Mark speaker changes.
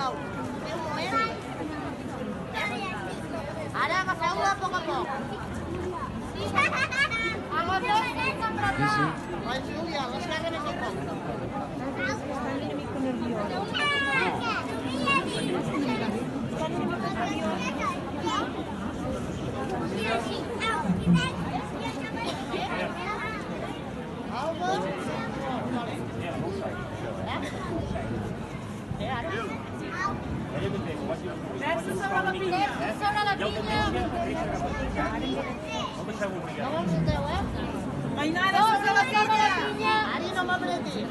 Speaker 1: sisplau. Ara agafeu-la a poc a poc.
Speaker 2: Sí, sí.
Speaker 1: Vai, Júlia, l'esquerra més a poc. Alba? Ara?
Speaker 3: Versa sobre la pinya.
Speaker 1: Sobre la pinya. No m'apreteu,
Speaker 3: Ainara, sobre la pinya.
Speaker 1: Ari, no m'apretis.